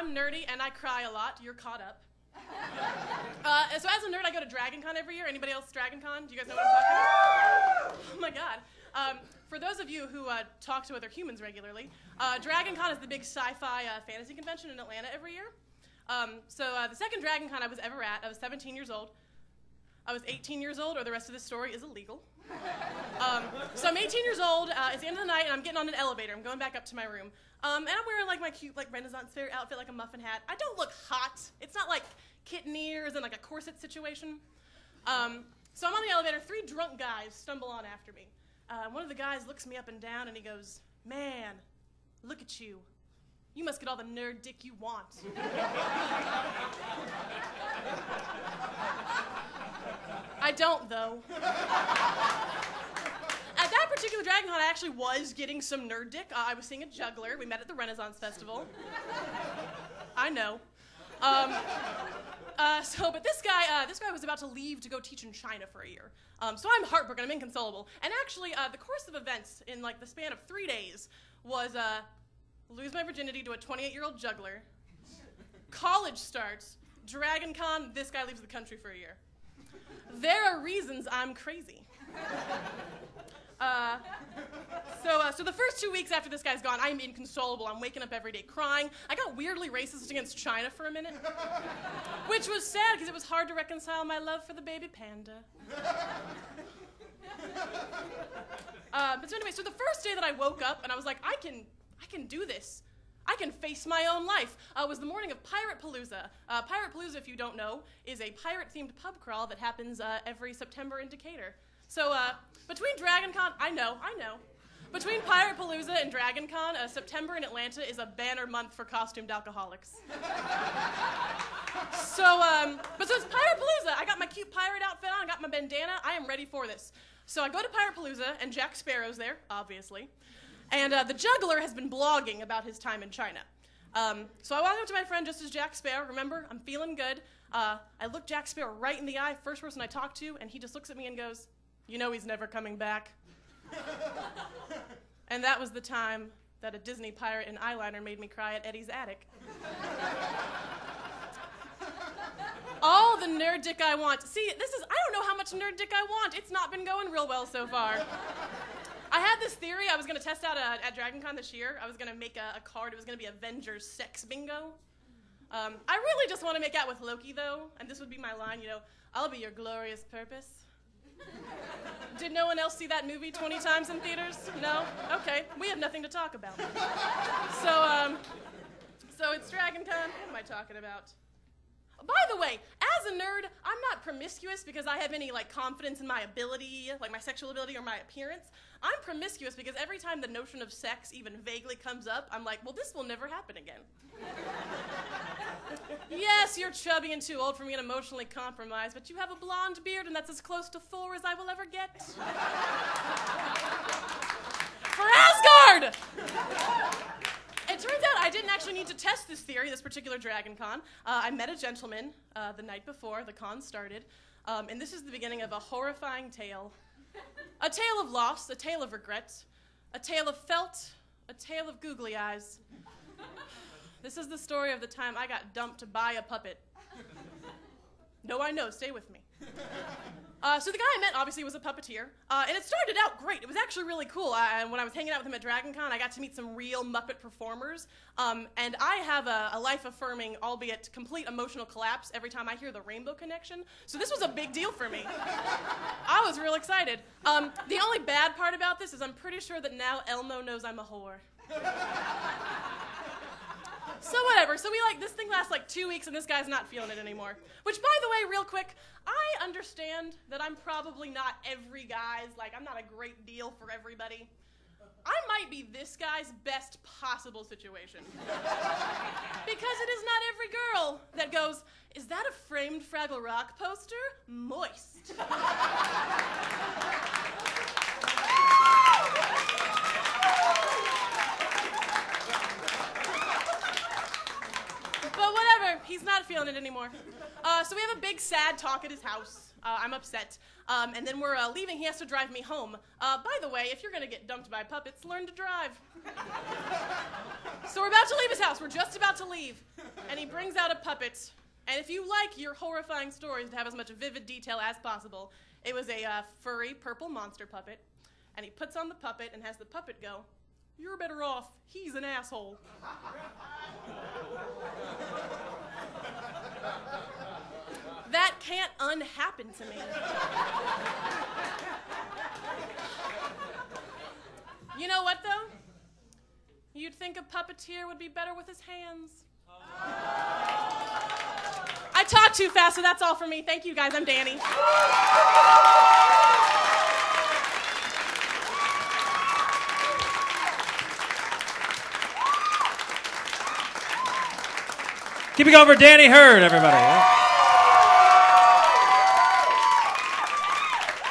I'm nerdy and I cry a lot. You're caught up. So as a nerd, I go to Dragon Con every year. Anybody else Dragon Con? Do you guys know what I'm talking about? Oh my God. For those of you who talk to other humans regularly, Dragon Con is the big sci-fi fantasy convention in Atlanta every year. The second Dragon Con I was ever at, I was 17 years old. I was 18 years old, or the rest of this story is illegal. So I'm 18 years old, it's the end of the night, and I'm getting on an elevator. I'm going back up to my room. And I'm wearing like my cute like Renaissance fair outfit, like a muffin hat. I don't look hot. It's not like kitten ears and like a corset situation. So I'm on the elevator, 3 drunk guys stumble on after me. One of the guys looks me up and down and he goes, "Man, look at you. You must get all the nerd dick you want." I don't, though. At that particular Dragon Con, I actually was getting some nerd dick. I was seeing a juggler. We met at the Renaissance Festival. I know. But this guy was about to leave to go teach in China for a year. So I'm heartbroken. I'm inconsolable. And actually, the course of events in like the span of 3 days was lose my virginity to a 28-year-old juggler. College starts. Dragon Con. This guy leaves the country for a year. There are reasons I'm crazy. So the first 2 weeks after this guy's gone, I'm inconsolable. I'm waking up every day crying. I got weirdly racist against China for a minute, which was sad because it was hard to reconcile my love for the baby panda. So the first day that I woke up and I was like, I can do this. I can face my own life. Was the morning of Pirate Palooza. Pirate Palooza, if you don't know, is a pirate-themed pub crawl that happens every September in Decatur. So between Dragon Con, I know. Between Pirate Palooza and Dragon Con, September in Atlanta is a banner month for costumed alcoholics. So it's Pirate Palooza. I got my cute pirate outfit on, I got my bandana, I am ready for this. So I go to Pirate Palooza, and Jack Sparrow's there, obviously. And the juggler has been blogging about his time in China. So I walk up to my friend just as Jack Sparrow. Remember, I'm feeling good. I look Jack Sparrow right in the eye, first person I talk to, and he just looks at me and goes, "You know he's never coming back." And that was the time that a Disney pirate in eyeliner made me cry at Eddie's attic. All the nerd dick I want. See, I don't know how much nerd dick I want. It's not been going real well so far. I had this theory I was going to test out at Dragon Con this year. I was going to make a card. It was going to be Avengers Sex Bingo. I really just want to make out with Loki, though, and this would be my line, "I'll be your glorious purpose." Did no one else see that movie 20 times in theaters? No? Okay, we have nothing to talk about. So it's Dragon Con. What am I talking about? By the way, as a nerd, I'm not promiscuous because I have any confidence in my ability, like my sexual ability or my appearance. I'm promiscuous because every time the notion of sex even vaguely comes up, I'm like, well, this will never happen again. Yes, you're chubby and too old for me and emotionally compromised, but you have a blonde beard and that's as close to Thor as I will ever get. For Asgard! It turns out I didn't actually need to test this theory, this particular Dragon Con. I met a gentleman the night before the con started, and this is the beginning of a horrifying tale. A tale of loss, a tale of regret, a tale of felt, a tale of googly eyes. This is the story of the time I got dumped to buy a puppet. No, I know, stay with me. So the guy I met obviously was a puppeteer, and it started out great. It was actually really cool. When I was hanging out with him at Dragon Con, I got to meet some real Muppet performers, and I have a life-affirming, albeit complete emotional collapse every time I hear the Rainbow Connection, so this was a big deal for me. I was real excited. The only bad part about this is I'm pretty sure that now Elmo knows I'm a whore. So whatever, so this thing lasts 2 weeks and this guy's not feeling it anymore. Which, by the way, real quick, I understand that I'm probably not every guy's, I'm not a great deal for everybody. I might be this guy's best possible situation. Because it is not every girl that goes, "Is that a framed Fraggle Rock poster? Moist." But whatever, he's not feeling it anymore. So we have a big sad talk at his house. I'm upset. And then we're leaving. He has to drive me home. By the way, if you're going to get dumped by puppets, learn to drive. So we're about to leave his house. We're just about to leave. And he brings out a puppet. And if you like your horrifying stories to have as much vivid detail as possible, it was a furry purple monster puppet. And he puts on the puppet and has the puppet go, "You're better off. He's an asshole." That can't unhappen to me. You know what, though? You'd think a puppeteer would be better with his hands. I talk too fast, so that's all for me. Thank you, guys. I'm Dani. Keep it going for Dani Hurd, everybody.